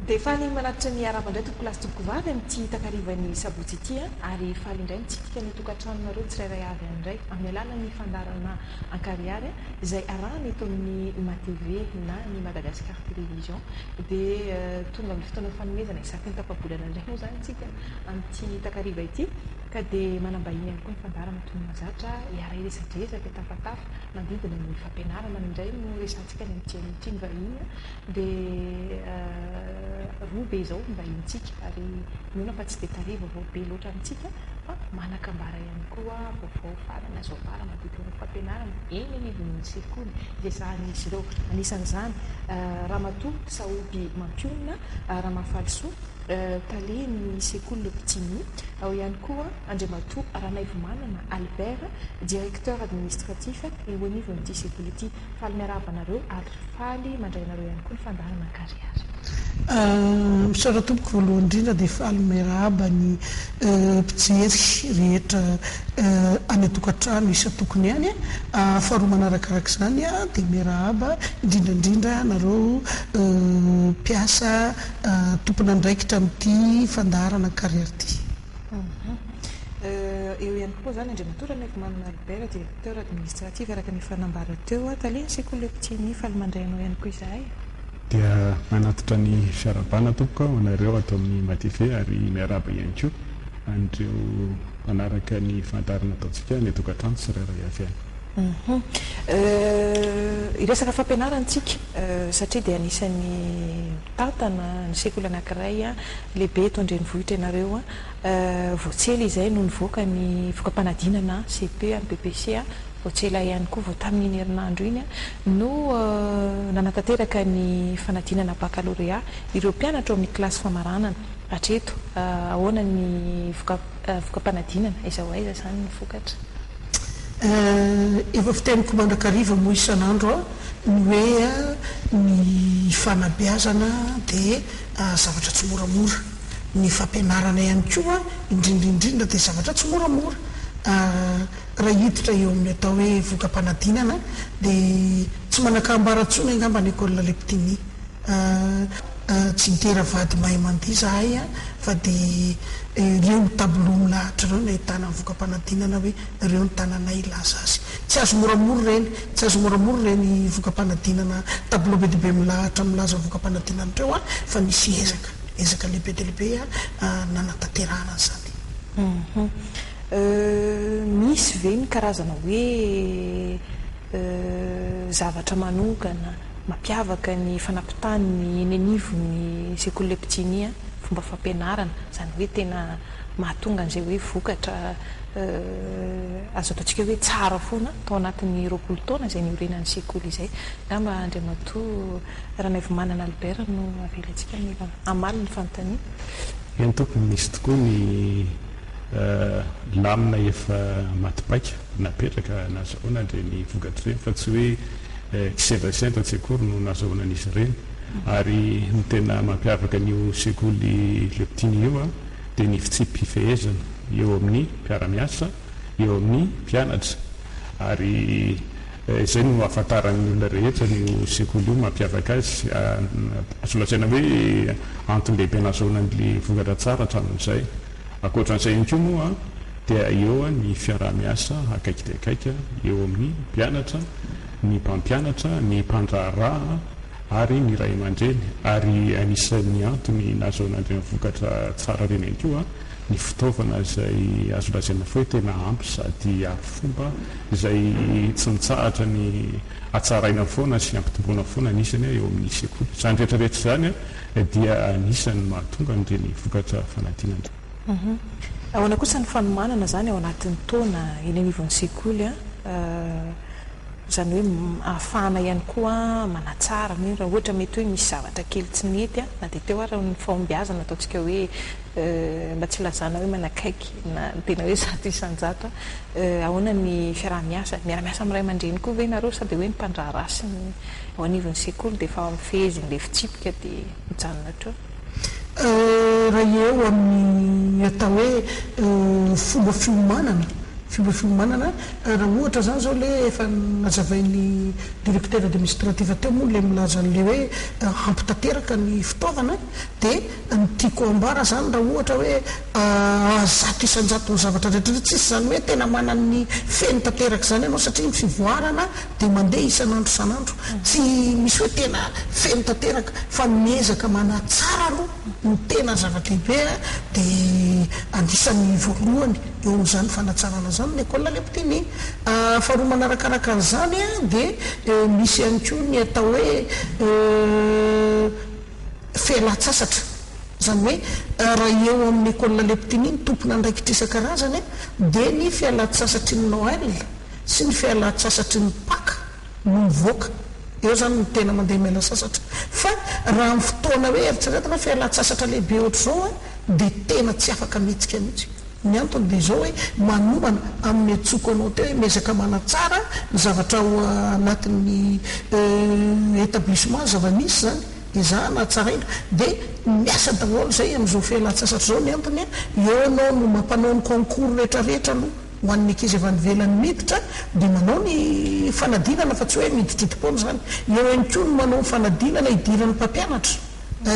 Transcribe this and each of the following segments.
dia faly manatitra ny araba indray toko lasy toko vavy amin'ity takarivan'ny sabotsy ity ary faly indray nitsidika ny tokantranonareo tsirairay avy andray amin'ny alalan'ny fandarana Ankarihary izay arahana eto amin'ny matv na ny Madagascar télévision dia tonga amin'ny fotoana fanomezana isaky ny tapabolana indray moa zany tsika amin'ity takariva ity ka dia manambahiny ihany koa ny fandarana toy ny mazatra hiara iresadresaka tafatafa manodidina ny fampianarana indray no resantsika ny amin'ity ny vahiny dia roa be izao mbahintsika ary nona fa tsy dia tariva vao be loatra amintsika fa manakambara ihany koa vaovao farana zao para manodidina ny fampianarana eny anivon'ny sekoly izay sahan'izy ireo anisan'izany ramatoa saoby mampionina ramafalisoa taleny sekoly le Pitiny ao ihany koa andriamatoa Ranaivomanana Albert directeur administratif eo anivon'ity sekoly ity faly miarabanareo ary faly mandraynareo ihany koa ny fandarana Ankarihary. Misara tompoko voalohany indrindra dia faly miarahaba ny mpijery rehetra any atokantrano isa tokony ihany faharoa manarakaraka izany dia miarahaba indrindraindrindra nareo mpiasa tompona andraikitra amin'ity fandarana Ankarihary ity. Eo ihany koa zany andriamatoa Ranaivomanana Albert directeur administratif araka ny fanambara teo taleny sekoly le Pitiny faly mandraynao ihany koa izahay. Dia manatitra ny fiarabana tompoko anareo atao amin'ny matv ary miaraba ihany koa andreo manaraka ny fandarana ataontsika ny tokantrano tsirairay avy any. Iresaka fampianarantsika satria dia anisan'ny tantana ny sekoly anankiray lehibe eto andrenivohitra ianareo voatsely izay no nivoaka ny vokam-panadinana CP amin'ny PPC voatsela ihany koa vao tamin'iny herinandro iny no nanatanteraka ny fanadinana baccalauréat ireo mpianatra amin'ny kilasy famaranana hatreto ahoana ny vokam-panadinana aiza ho aiza zany ny vokatra. Efa fiteniko mandrakariva moa isan'andro ny hoe ny fanabeazana dia zavatra tsy moramora ny fampianarana ihany koa indrindraindrindra dia zavatra tsy moramora raha hiditra eo amin'ny atao hoe vokam-panadinana dia tsy manakambara-tsona angamba ny école le Pitiny tsy nitera vady mahay mandia zahay fa dia ireo tableau milahatra ireo no ahitana ny vokam-panadinana hoe ireo ny tananay ilaza azy tsy azo moramora reny vokam-panadinana tableau be dibe milahatra milaza vokam-panadinana ireo fa misy ezaka lehibe dia lehibe nanatanterahana zany. Misy ve ny karazana hoe zavatra manokana mampiavaka ny fanampitany eny anivon'ny sekoly le Pitiny fomba fampianarana zany hoe tena mahatonga an'izay hoe vokatra azo ataontsika hoe tsara foana tao anatin'ny 20 taona izay niorenan'ny sekoly izay ngamba andriamatoa Ranaivomanana Albert no avelantsika ny amaly ny fanontania. Eny tokony misy tokoa ny lamina efa matipaika napetraka nazahoana andre ny vokatra ireny fa tsy hoe kisendrasendra tsekory no nazahoana an'izy ireny ary ny tena mampiavaka an'io sekoly le Pitiny io dia ny fitsipifehezana eo amin'ny mpiara-miasa eo amin'ny mpianatra ary izay no ahafantaran'ny olona rehetra ny sekoly io mampiavaka azy azo lazaina hoe antony lehibe nazahoana an'le vokatra tsara hatramin'izay. Ankoatran'izay ihany koa moa dia eo ny fiara-miasa akaiky dia akaika eo amin'ny mpianatra ny mpampianatra ny mpandraharaha ary ny ray aman-dreny ary anisan'ny antony nazahoana andreny vokatra tsara reny ihany koa ny fitaovana izay azo lazaina foe tena ampy sady fomba izay tsy mitsahatra ny atsaraina foana sy ampitomboana foana anisany eo amin'ny sekoly zany rehetrarehetra zany dia anisan'ny mahatonga an'ireny vokatra fanadinana. Ahoana kosa ny fanomanana zany ao anatin'ny taona eny anivon'ny sekoly zany hoe ahafahana ihany koa manatsara ny raha ohatra mety hoe misy zavatra kely tsy mety na dia teo ary ny fahombiazana ataontsika hoe mba tsy lazana hoe manakaiky na tena hoe zato isanjato ahoana ny fiaraha-miasa miara-miasa amin'ny ray aman-dreny koa ve nareo sady hoe ny mpandraharaha sy ny ao anivon'ny sekoly dia efa mifeheziny le fitsipika dia mijanona treo. Raha eo amin'ny atao hoe fomba fiomanana fiomanana raha ohatra zany zao le efa nazavain'ny directeur administratif teo moa le milaza n'le hoe hampitateraka ny fitaovana dia nytiako ambara zany raha ohatra hoe zato isanjato ny zavatra rehetra tsisy zany hoe tena manany feny tateraka zany ianao satria ny fivoarana dia mandeha isan'andro san'andro tsy misy hoe tena feny tateraka fa miezaka manatsara aloha no tena zava-dehibe dia anisan'ny voalohany eo am'izany fanatsarana zany ny école leptiny faharoa manarakaraka an'izany dia misy ihany koa ny atao hoe fialan-tsasatra zany hoe raha eo amin'ny école leptiny ny tompona ndraikitra isan-karazany dia ny fialan-tsasatry ny Noël sy ny fialan-tsasatry ny Pâques no mivoaka eo zany ny tena mandeha miala sasatra fa raha amin'ny fotoana hoe eritreretana fialan-tsasatra lehibe ohatra zao dia tena tsy afaka mihetsika mihitsy ny antony dia zao hoe manomana amin'ny atsoko anao teo hoe miezaka manatsara ny zavatra ao anatin'ny établissement zava-misy zany izahana tsara indra dia miasa daholo zay amin'izao fialan-tsasatra zao ny antony eo anao no mampanao ny concours rehetrarehetra aloha ho an'ny ankizy avy nivelany miditra dia manao ny fanadinana fa tsy hoe miditridipona zany eo ihany koa no manao ny fanadinana hidiran'ny mpampianatra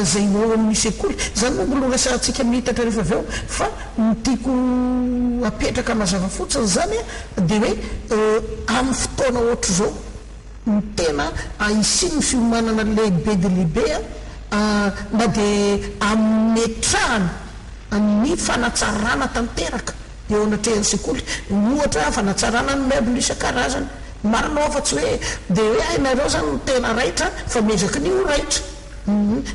zay eo amin'ny sekoly zany moa mbola resantsika mihitatra rehefa avy eo fa nytiako apetraka mazava fotsiny zany dia hoe amin'ny fotoana ohatra zao ny tena isiny ny fiomanana lehibe de lehibe na dia ametrahany ny fanatsarana tanteraka eo anatrehan'ny sekoly ohatra fanatsarana ny meuble isan-karazany marinao fa tsy hoe dia hoe ainareo zany ny tena raitra fa miezaka ny ho raitra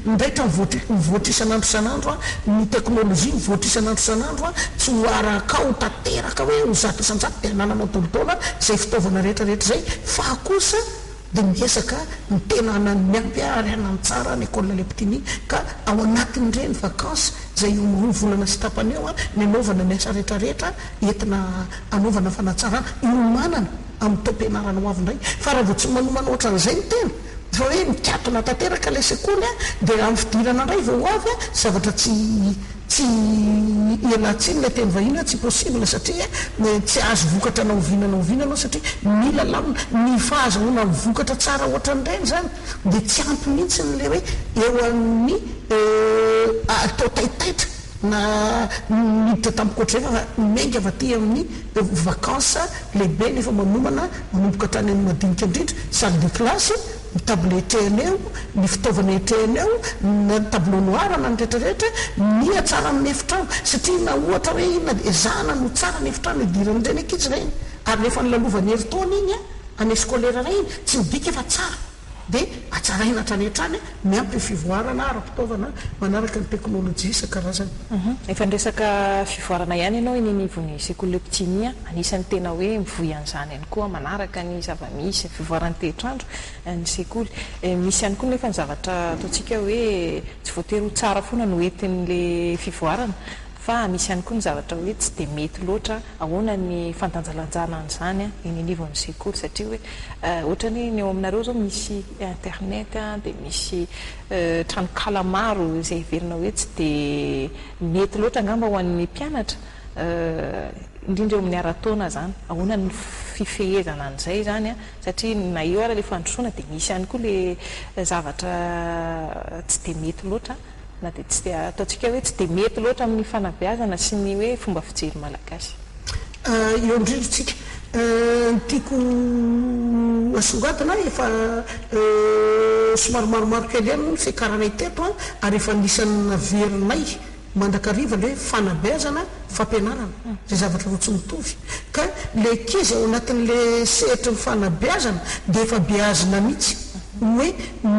ndraitra mivoatra isan'andro isan'andro ny teknôlojia mivoatra isan'andro isan'andro tsy ho araka ho tanteraka hoe ho zato isanjato dia anananao dolodola zay fitaovana rehetrarehetra zay fa kosa dia miesaka ny tena anamiampy ary anany tsara ny école leptiny ka ao anatin'ireny vakansa zay io volana sy tapany eo ny anaovana ny asa rehetrarehetra entina anaovana fanatsarana iomanana amin'ny taom-pianarana ho avy indray fa raha vao tsy manomana ohatran'izay ny tena fa hoe mikatona tanteraka ilay sekoly dia amin'ny fidirana indray vao ho avy zavatra tsy ialatsiny ilay teny vahiny tsy possible satria tsy azo vokatra naovinanao satria mila lamina ny fahazahoana mivokatra tsara ohatran'ireny zany dia tsy ampy mihitsy n'le hoe eo amin'ny atao taitaitra na miditra tamikoatra rehefa fa menga va ty amin'ny vakansa lehibe nefa manomana manomboka hatrany amin'ny madinika indrindra salle de classe ny table etrehany eo ny fitaovana etrehany eo na tableau noir na ny rehetrarehetra ny atsara amin'ny efitrano satria na ohatra hoe inona dia ezahana no tsara ny efitrano idiran'ireny ankizy reny ary rehefa nylalovany herintaona iny any eskolera ray iny tsy midika efa tsara dia atsaraina hatranehatrany miampy fivoarana ara-pitaovana manaraka ny teknôlojia isan-karazany efa nresaka fivoarana ihany ianao inynivony sekoly leptiny anisan'ny tena hoe mivoy an'izany ihany koa manaraka ny zava-misy fivoarany tehitrandro ny sekoly misy ihany koa nefa ny zavatra ataontsika hoe tsy voatery ho tsara foana no entin'le fivoarana fa misy ihany koa ny zavatra hoe tsy dia mety loatra ahoana ny fandanjalanjana an'izany inynivon'ny sekoly satria hoe ohatra ny eo aminareo zao misy internet dia misy tranokala maro izay iverina hoe tsy dia mety loatra angamba ho an'ny mpianatra indrindra eo amin'ny ara-taona zany ahoana ny fifehezana an'izay zany satria na io ara le fandrosoana dia misy ihany koa le zavatra tsy dia mety loatra na dia tsy dia ataontsika hoe tsy dia mety loatra amin'ny fanabeazana sy ny hoe fomba fijery malagasy eo indrindrotsika tiako asongatana efa somary maromaro kely ihany moa ny fiakaranay teto ary efa nisan'ny averinay mandrakariva le hoe fanabeazana fampianarana zay zavatra ro tsy mitovy ka le ankizy ao anatin'le sehatra ny fanabeazana dia efa beazina mihitsy hoe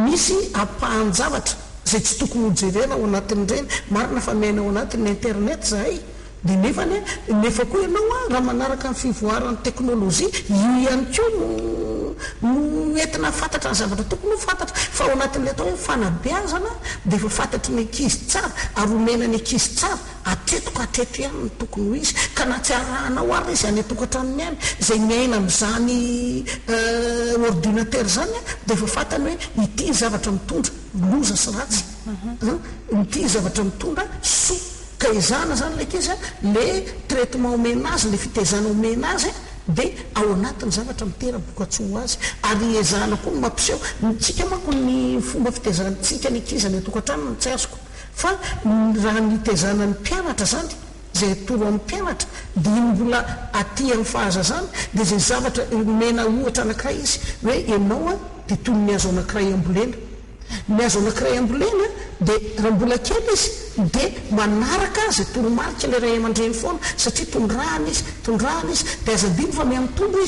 misy ampahan-javatra zay tsy tokony hojerena ao anatin'ireny marina fa miaina ao anatin'ny internet zahay dia nefa koa ianao raha manaraka ny fivoaran'ny teknôlojia io ihany koa no entina fantatra ny zavatra tokony ho fantatra fa ao anatin'le atao hoe fanabeazana dia efa fantatry ny ankizy tsara ary omena ny ankizy tsara atretoko atreto ihany ny tokony ho izy ka na tsy arahanao ary izy any atokantranony ihany zay miaina amin'izany ordinateur zany dia efa fantany hoe ity zavatra mitondra loza sy ratsy ity zavatra mitondra soa ka izana zany le kizy le traitement omena azy le fitezana omena azy dia ao anatin'ny zavatra mitera-bokatsoa azy ary ezana koa ny mampiseho tsika manko ny fomba fitezantsika ny kizy ny tokantranony tsy azoko fa raha nitezana ny mpianatra zany zay toro amin'ny mpianatra dia iny mbola aty amin'ny fahazazana dia zay zavatra mena ohatra anankiray izy hoe ianao a dia toy ny azo anankiray ambolena ny azo anankiray ambolena dia raha mbola kely izy dia manaraka zay toromarika le ray aman-dreny foana satria tondrahana izy dia azadiny fa miamitombo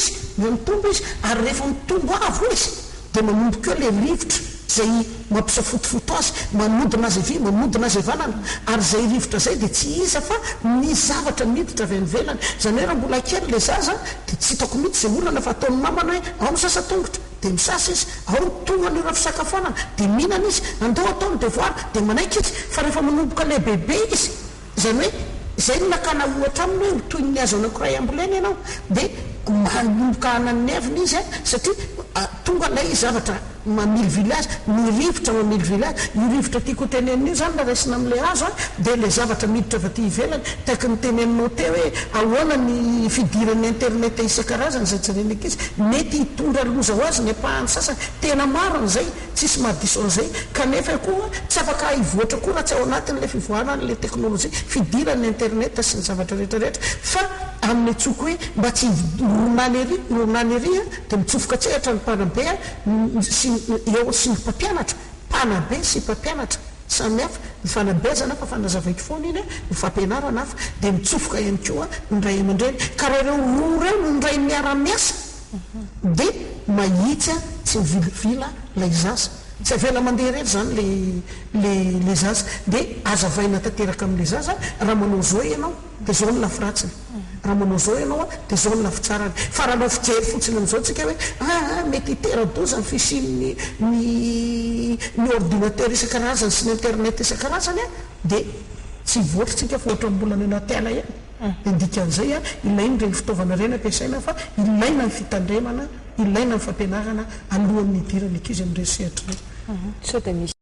izy ary rehefa mitombo avo izy dia manomboka eo le rivotra zay mampisafotofoto azy manodina azy avy manodina azy avanana ary zay rivotra zay dia tsy iza fa ny zavatra miditra avy anivelany zany hoe raha mbola kely le zaza dia tsy hitako mihitsy zay olana fa ataony namana hoe ao misasa tongotra dia misasa izy ao tonga ny ora fisakafoanana dia mihinana izy andeo ataony devoir dia manaiky izy fa rehefa manomboka le bebe izy zany hoe zay ny nakana ohatra aminy hoe toy ny azo anankiray ambolena ianao dia manomboka anan'ny aviny izy satria tonga lay zavatra mamily village ny rivotra mamily village io rivotra tiako tenenin'io zany la raisina amin'le azo dia le zavatra miditra avy aty ivelany taika ny teneninao te hoe ahoana ny fidiran'ny internet isan-karazany zay jerena izy mety hitondra loza ho azy ny apahany sasany tena mariny zay tsisy mahadiso an'izay kanefa koa tsy afaka hivoatra koa raha tsy ao anatin'le fivoaran'le teknôlojia fidiran'ny internet sy ny zavatra rehetrarehetra fa amin'ny atsoko hoe mba tsy ronany ery dia mitsofoka tsehatra ny mpanabe eo sy ny mpampianatra mpanabe sy mpampianatra samy hafa ny fanabezana fa fanazavaiko foana iny ny fampianarana hafa dia mitsofoka ihany koa ny ray aman-dreny ka raha ireo roa ireo no ny ray miara-miasa dia mahitsy tsy mivilivila lay zaza tsy avela mandeha rery zany le zaza dia azavaina tanteraka amin'le zaza raha manao zao ianao dia zao ny lafiratsiny raha manao zao ianao dia zao ny lafitsarany fa raha nao fijery fotsiny amin'izao tsika hoe mety hitera-doza ny fisinny ny ordinateur isan-karazany sy ny internet isan-karazany dia tsy voatritsika fa ohatra mbola ny anatyala ihany dia ndikan'izay ilaina reny fitaovana reny ampiasaina fa ilaina ny fitandremana ilaina ny fampianarana alohan'ny idirana akizy amin'ny resehatra reny